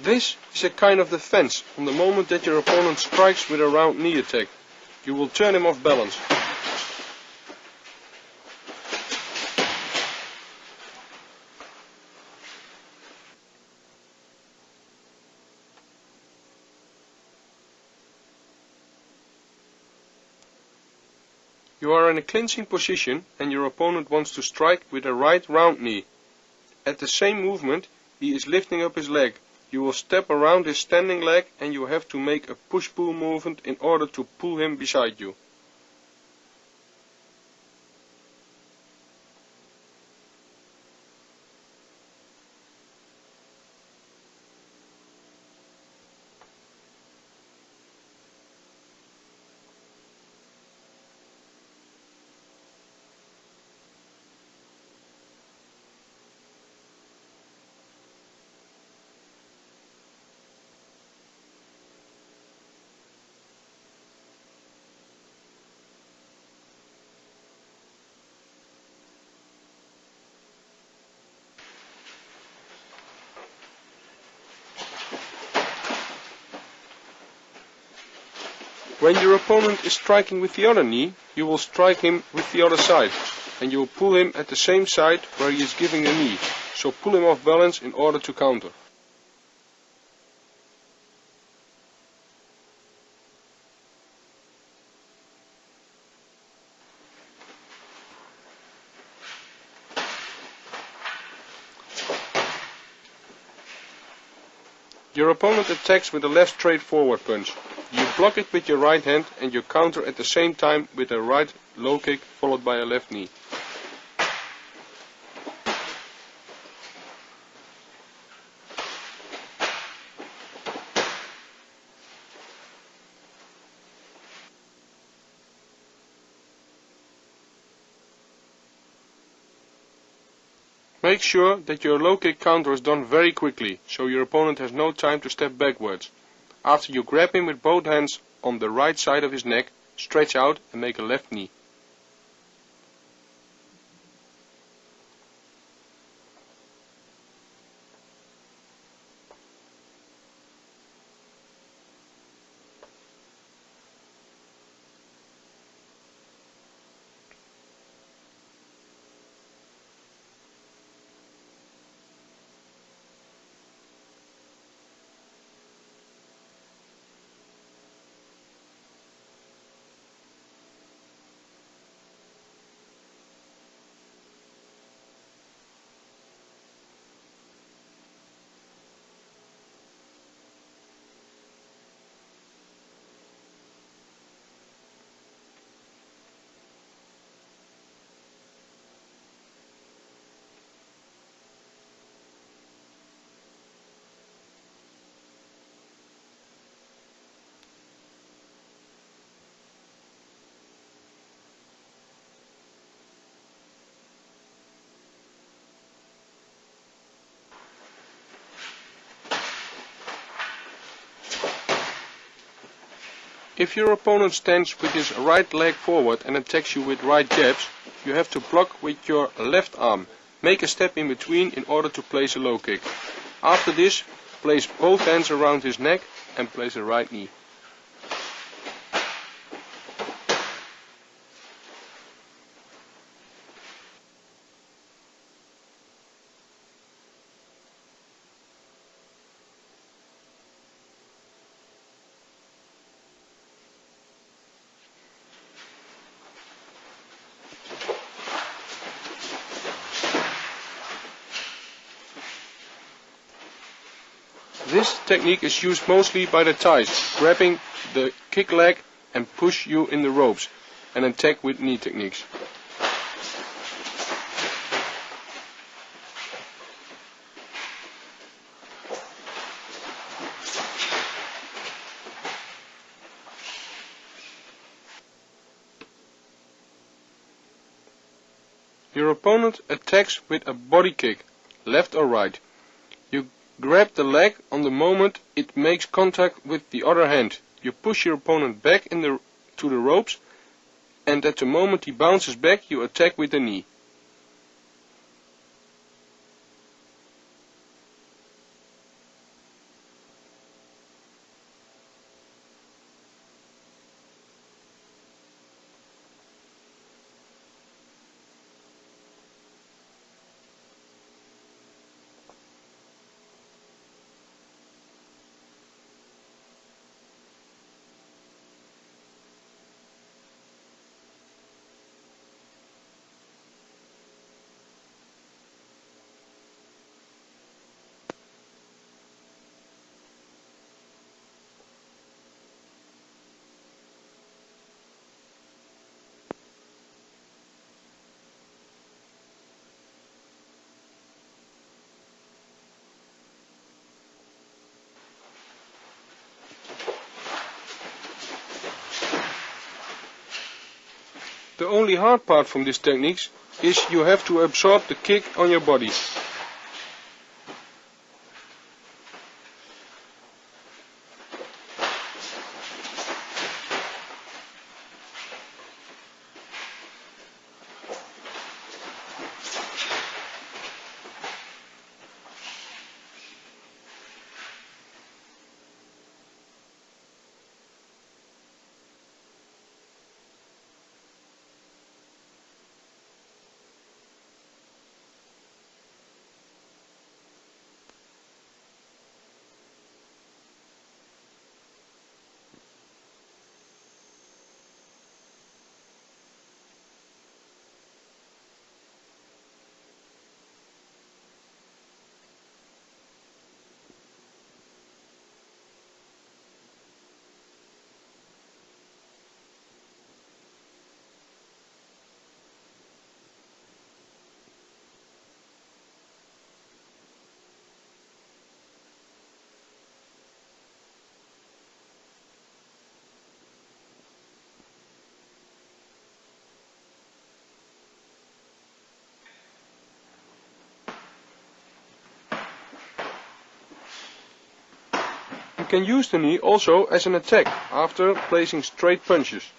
This is a kind of defense on the moment that your opponent strikes with a round knee attack. You will turn him off balance. You are in a clinching position and your opponent wants to strike with a right round knee. At the same movement he is lifting up his leg. You will step around his standing leg and you have to make a push-pull movement in order to pull him beside you. When your opponent is striking with the other knee, you will strike him with the other side, and you will pull him at the same side where he is giving a knee, so pull him off balance in order to counter. Your opponent attacks with a left straight forward punch. You block it with your right hand and you counter at the same time with a right low kick followed by a left knee. Make sure that your low kick counter is done very quickly, so your opponent has no time to step backwards. After you grab him with both hands on the right side of his neck, stretch out and make a left knee. If your opponent stands with his right leg forward and attacks you with right jabs, you have to block with your left arm. Make a step in between in order to place a low kick. After this, place both hands around his neck and place a right knee. This technique is used mostly by the Thais, grabbing the kick leg and push you in the ropes, and attack with knee techniques. Your opponent attacks with a body kick, left or right. You grab the leg on the moment it makes contact with the other hand. You push your opponent back to the ropes, and at the moment he bounces back, you attack with the knee. The only hard part from this technique is you have to absorb the kick on your body. You can use the knee also as an attack after placing straight punches.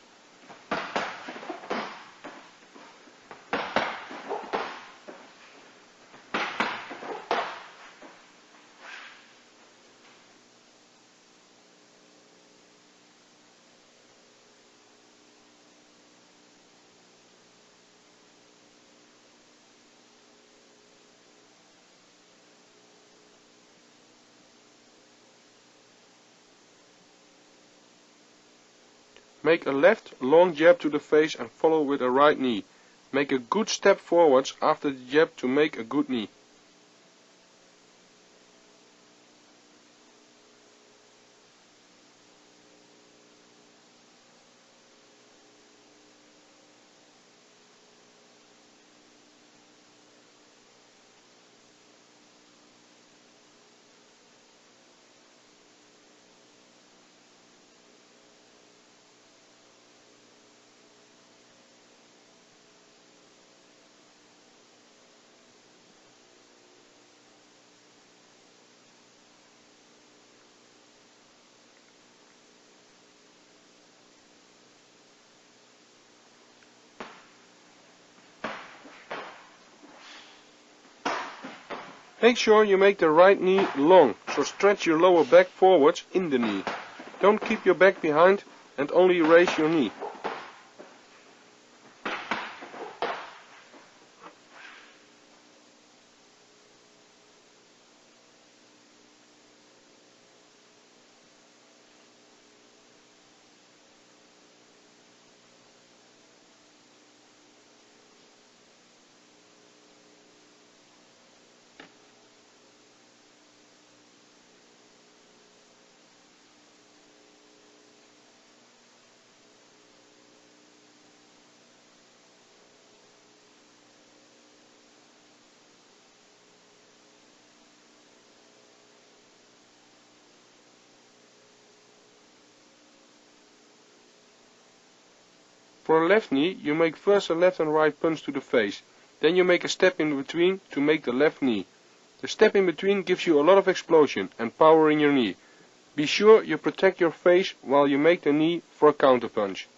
Make a left long jab to the face and follow with a right knee. Make a good step forwards after the jab to make a good knee. Make sure you make the right knee long, so stretch your lower back forwards in the knee. Don't keep your back behind and only raise your knee. For a left knee, you make first a left and right punch to the face. Then you make a step in between to make the left knee. The step in between gives you a lot of explosion and power in your knee. Be sure you protect your face while you make the knee for a counter punch.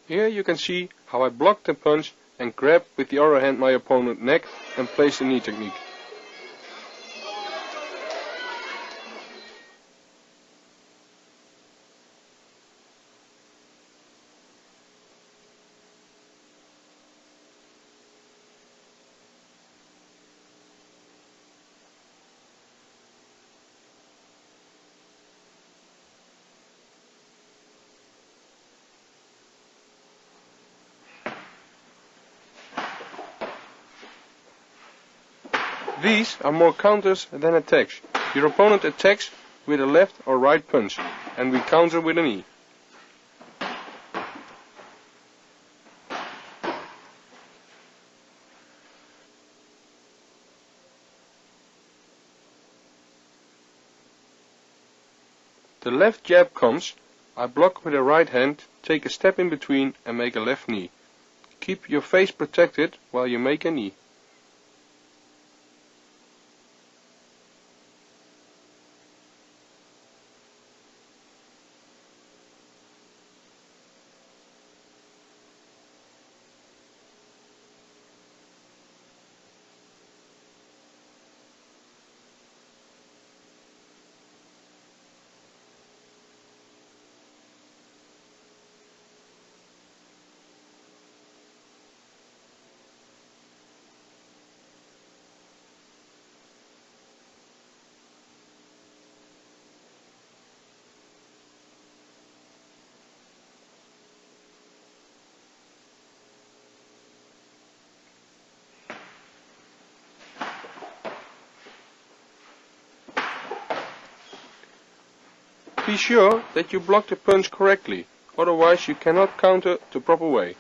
Here you can see how I block the punch and grab with the other hand my opponent's neck and place the knee technique. These are more counters than attacks. Your opponent attacks with a left or right punch, and we counter with a knee. The left jab comes, I block with the right hand, take a step in between and make a left knee. Keep your face protected while you make a knee. Be sure that you block the punch correctly, otherwise you cannot counter the proper way.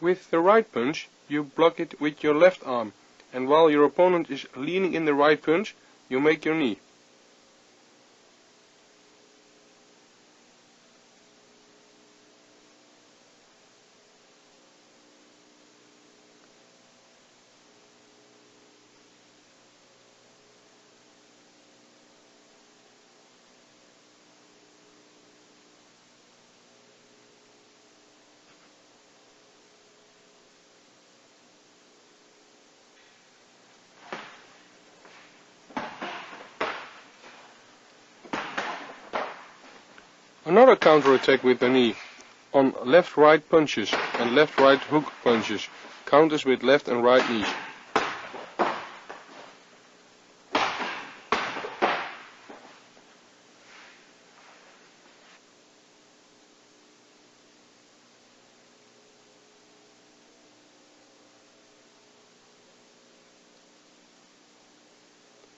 With the right punch, you block it with your left arm, and while your opponent is leaning in the right punch, you make your knee. Another counter-attack with the knee, on left-right punches and left-right hook punches, counters with left and right knees.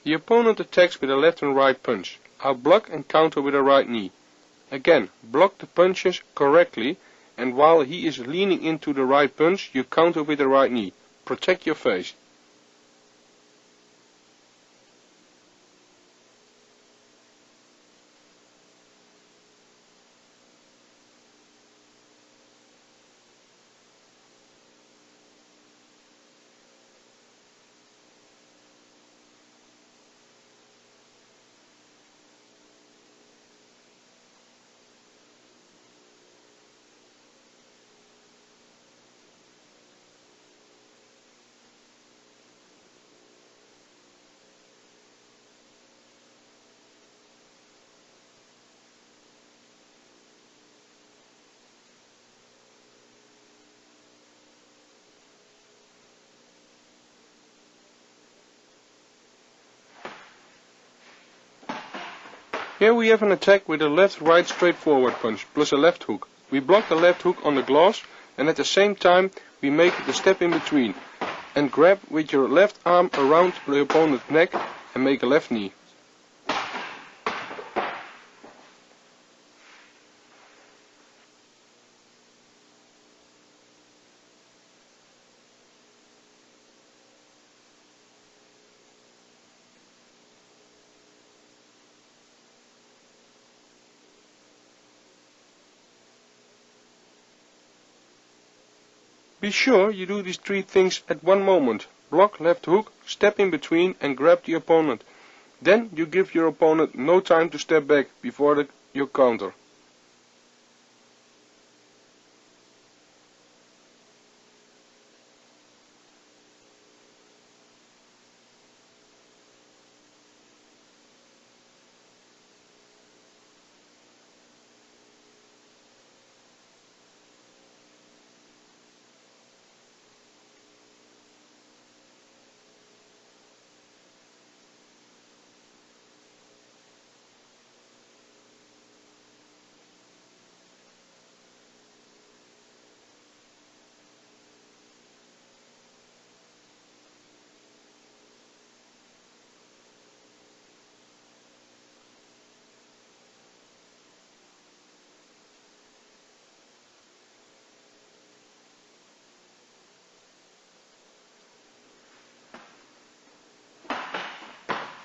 The opponent attacks with a left and right punch. I'll block and counter with a right knee. Again, block the punches correctly, and while he is leaning into the right punch, you counter with the right knee. Protect your face. Here we have an attack with a left-right straightforward punch plus a left hook. We block the left hook on the gloves, and at the same time we make the step in between and grab with your left arm around the opponent's neck and make a left knee. Be sure you do these three things at one moment. Block left hook, step in between and grab the opponent. Then you give your opponent no time to step back before your counter.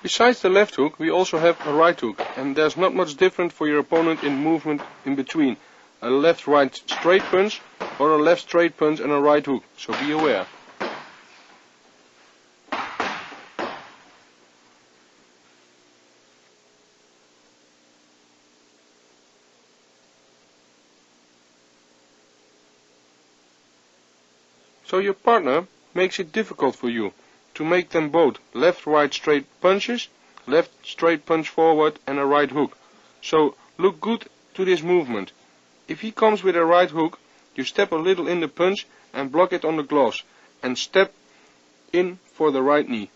Besides the left hook, we also have a right hook, and there's not much different for your opponent in movement in between a left-right straight punch or a left straight punch and a right hook, so be aware. So your partner makes it difficult for you to make them both left-right straight punches, left straight punch forward and a right hook. So look good to this movement. If he comes with a right hook, you step a little in the punch and block it on the gloves and step in for the right knee.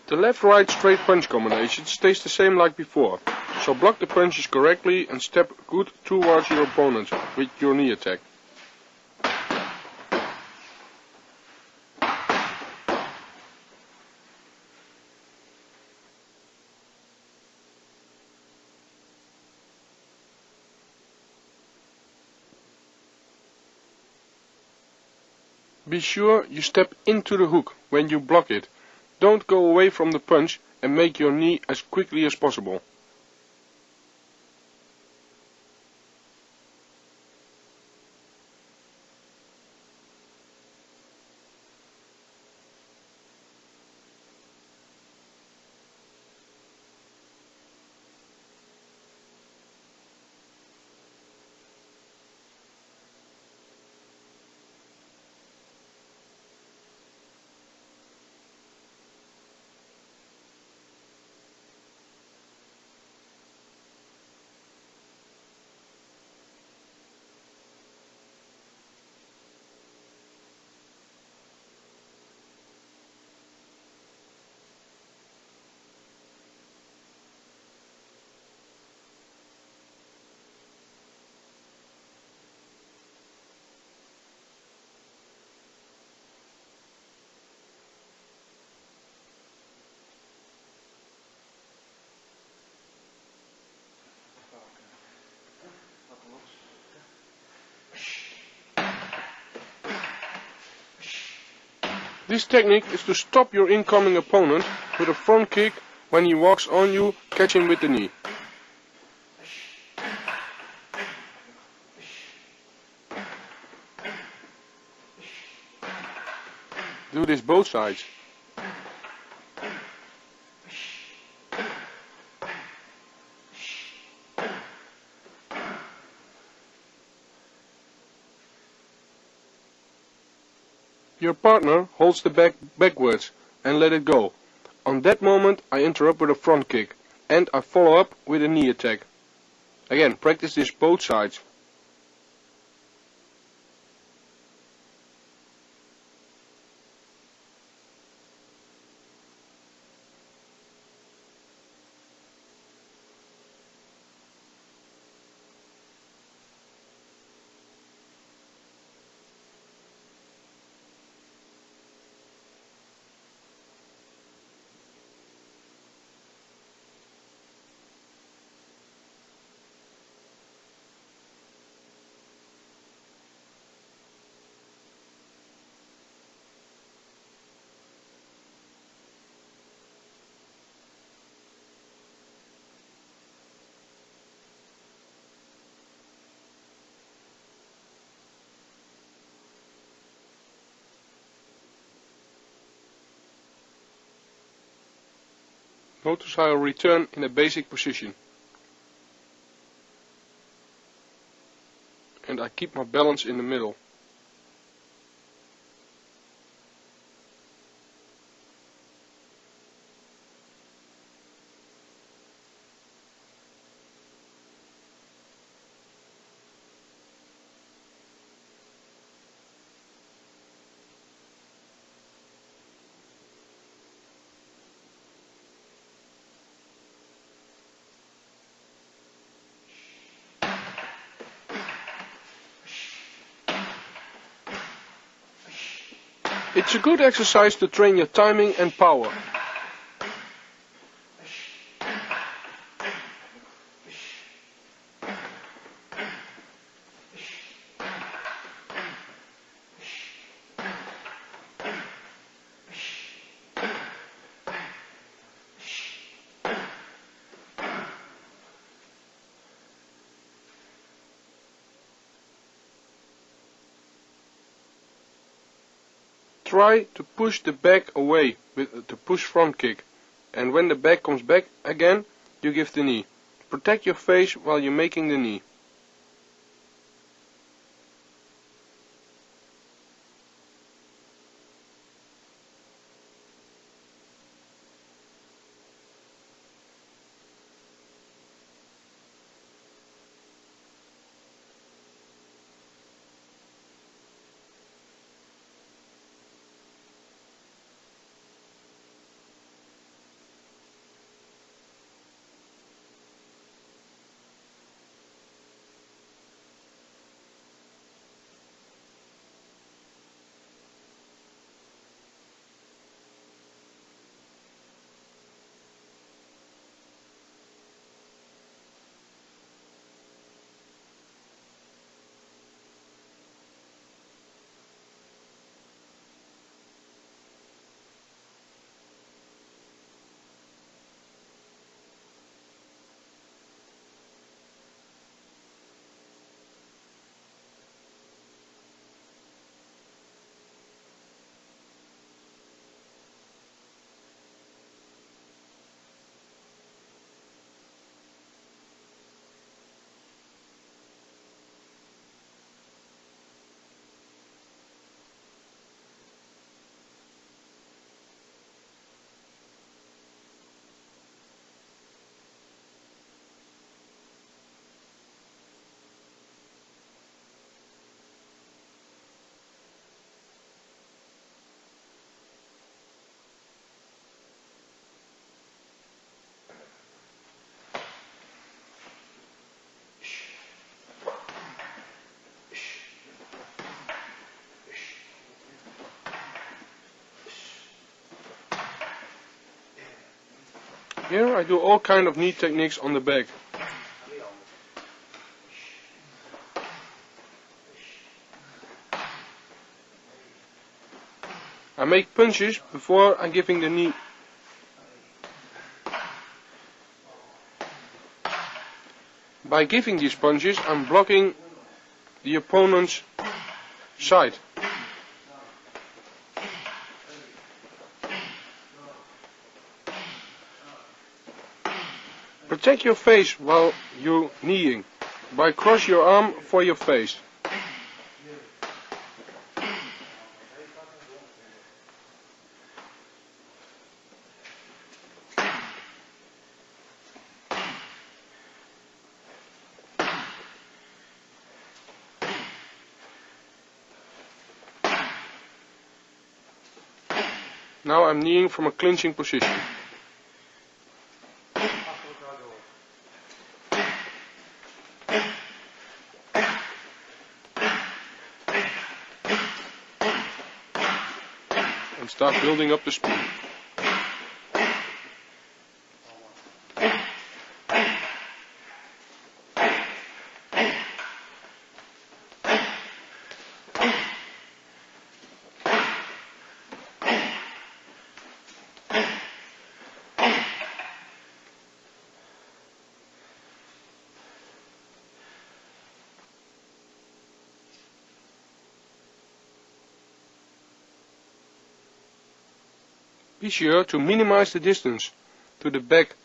The left-right straight punch combination stays the same like before, so block the punches correctly and step good towards your opponent with your knee attack. Be sure you step into the hook when you block it. Don't go away from the punch and make your knee as quickly as possible. This technique is to stop your incoming opponent with a front kick when he walks on you, catch him with the knee. Do this both sides. Your partner holds the bag backwards and let it go. On that moment I interrupt with a front kick and I follow up with a knee attack. Again, practice this both sides. Notice how I return in a basic position. And I keep my balance in the middle. It's a good exercise to train your timing and power. Try to push the back away with the push front kick, and when the back comes back again, you give the knee. Protect your face while you're making the knee. Here I do all kind of knee techniques on the back. I make punches before I'm giving the knee. By giving these punches, I'm blocking the opponent's side. Protect your face while you're kneeing. By cross your arm for your face. Now I'm kneeing from a clinching position. And start building up the speed. Be sure to minimize the distance to the back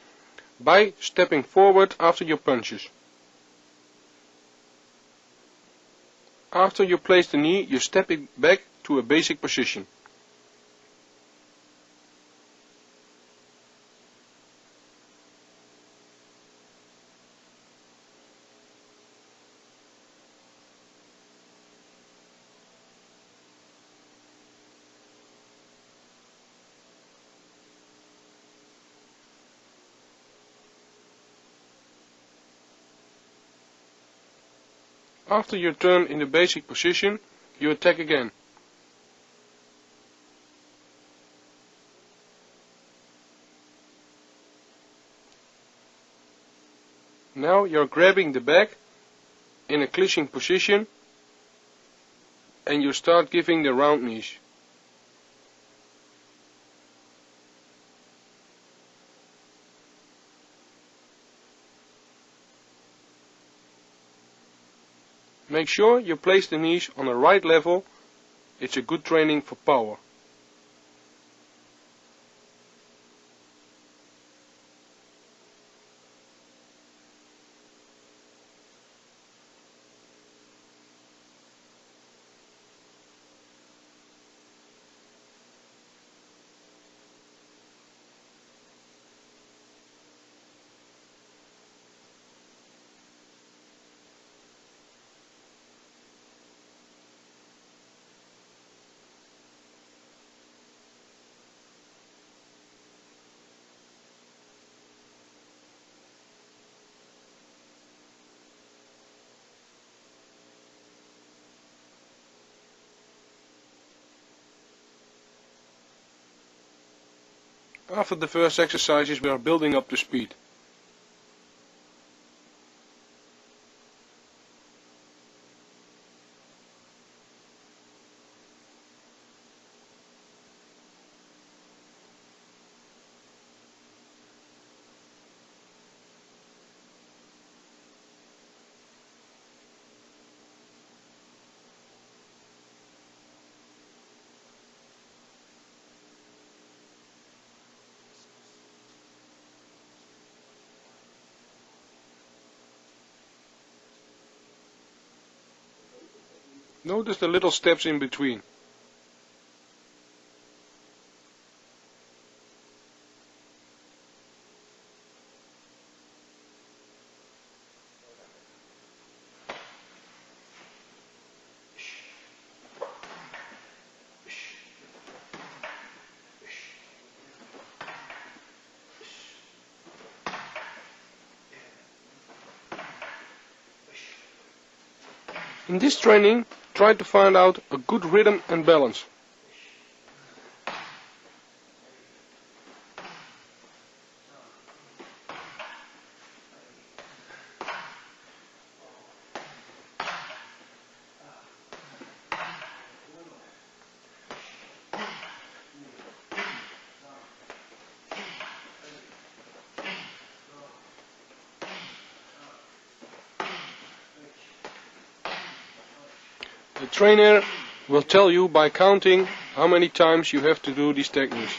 by stepping forward after your punches. After you place the knee, you step it back to a basic position. After you turn in the basic position, you attack again. Now you're grabbing the back in a clinching position and you start giving the round knees. Make sure you place the knees on the right level. It's a good training for power. After the first exercises we are building up to speed. Notice the little steps in between. In this training, try to find out a good rhythm and balance. The trainer will tell you by counting how many times you have to do these techniques.